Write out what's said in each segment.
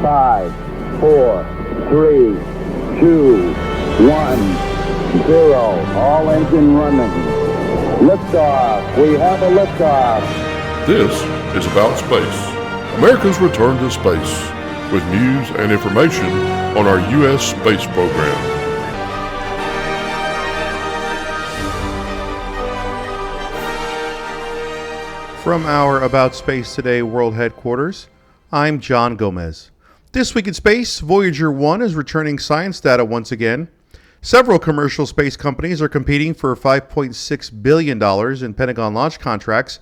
5, 4, 3, 2, 1, 0. All engine running. Liftoff. We have a liftoff. This is About Space, America's return to space, with news and information on our U.S. space program. From our About Space Today World Headquarters, I'm John Gomez. This week in space, Voyager 1 is returning science data once again. Several commercial space companies are competing for $5.6 billion in Pentagon launch contracts,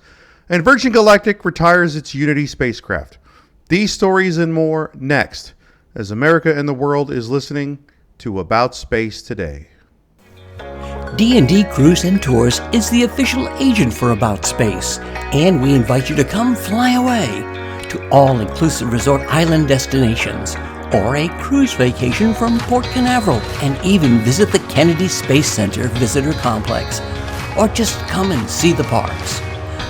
and Virgin Galactic retires its Unity spacecraft. These stories and more next, as America and the world is listening to About Space Today. D&D Cruise and Tours is the official agent for About Space, and we invite you to come fly away to all-inclusive resort island destinations, or a cruise vacation from Port Canaveral, and even visit the Kennedy Space Center Visitor Complex, or just come and see the parks.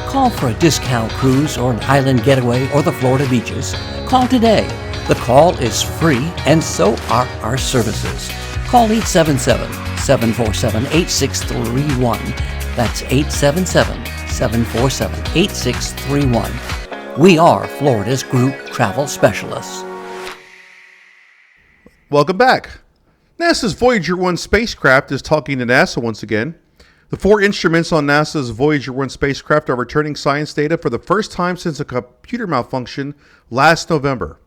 Call for a discount cruise or an island getaway or the Florida beaches. Call today. The call is free, and so are our services. Call 877-747-8631. That's 877-747-8631. We are Florida's group travel specialists. Welcome back. NASA's Voyager 1 spacecraft is talking to NASA once again. The 4 instruments on NASA's Voyager 1 spacecraft are returning science data for the first time since a computer malfunction last November.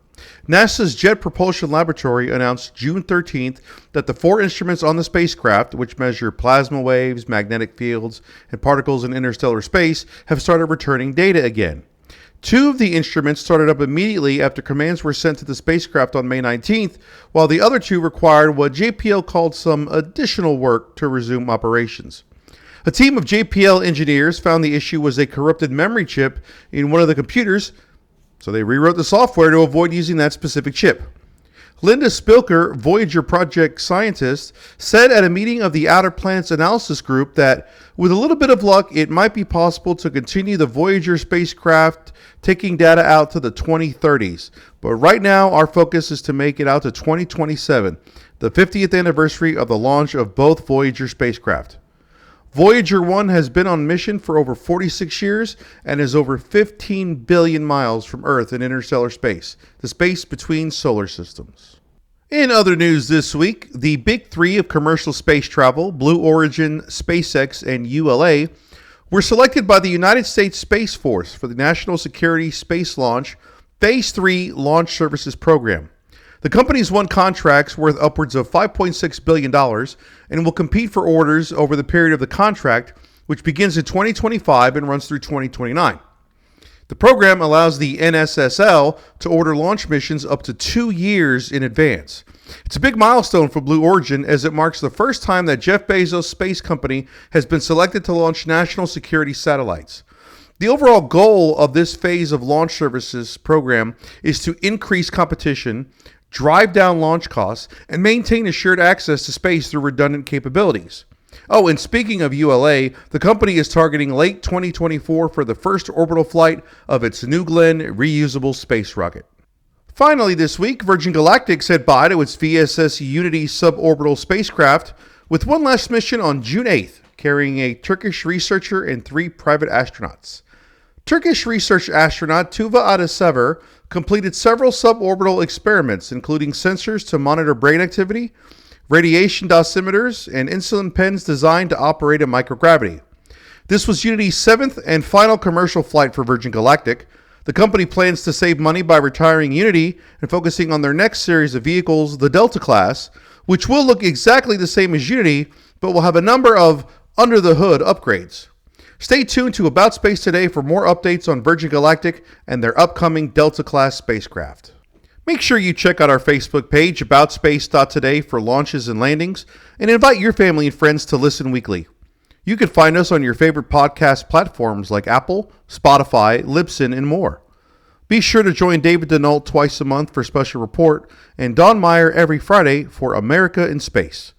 NASA's Jet Propulsion Laboratory announced June 13th that the 4 instruments on the spacecraft, which measure plasma waves, magnetic fields, and particles in interstellar space, have started returning data again. 2 of the instruments started up immediately after commands were sent to the spacecraft on May 19th, while the other 2 required what JPL called some additional work to resume operations. A team of JPL engineers found the issue was a corrupted memory chip in one of the computers, so they rewrote the software to avoid using that specific chip. Linda Spilker, Voyager project scientist, said at a meeting of the Outer Planets Analysis Group that with a little bit of luck, it might be possible to continue the Voyager spacecraft taking data out to the 2030s. But right now, our focus is to make it out to 2027, the 50th anniversary of the launch of both Voyager spacecraft. Voyager 1 has been on mission for over 46 years and is over 15 billion miles from Earth in interstellar space, the space between solar systems. In other news this week, the big 3 of commercial space travel, Blue Origin, SpaceX, and ULA, were selected by the United States Space Force for the National Security Space Launch Phase 3 Launch Services Program. The companies won contracts worth upwards of $5.6 billion and will compete for orders over the period of the contract, which begins in 2025 and runs through 2029. The program allows the NSSL to order launch missions up to 2 years in advance. It's a big milestone for Blue Origin as it marks the first time that Jeff Bezos' space company has been selected to launch national security satellites. The overall goal of this phase of launch services program is to increase competition, drive down launch costs, and maintain assured access to space through redundant capabilities. Oh, and speaking of ULA, the company is targeting late 2024 for the first orbital flight of its New Glenn reusable space rocket. Finally this week, Virgin Galactic said bye to its VSS Unity suborbital spacecraft with one last mission on June 8th, carrying a Turkish researcher and 3 private astronauts. Turkish research astronaut Tuva Adasever completed several suborbital experiments, including sensors to monitor brain activity, radiation dosimeters, and insulin pens designed to operate in microgravity. This was Unity's 7th and final commercial flight for Virgin Galactic. The company plans to save money by retiring Unity and focusing on their next series of vehicles, the Delta class, which will look exactly the same as Unity, but will have a number of under-the-hood upgrades. Stay tuned to About Space Today for more updates on Virgin Galactic and their upcoming Delta-class spacecraft. Make sure you check out our Facebook page, aboutspace.today, for launches and landings, and invite your family and friends to listen weekly. You can find us on your favorite podcast platforms like Apple, Spotify, Libsyn, and more. Be sure to join David Denault twice a month for Special Report and Don Meyer every Friday for America in Space.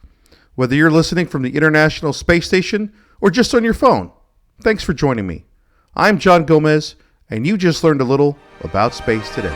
Whether you're listening from the International Space Station or just on your phone, thanks for joining me. I'm John Gomez, and you just learned a little about space today.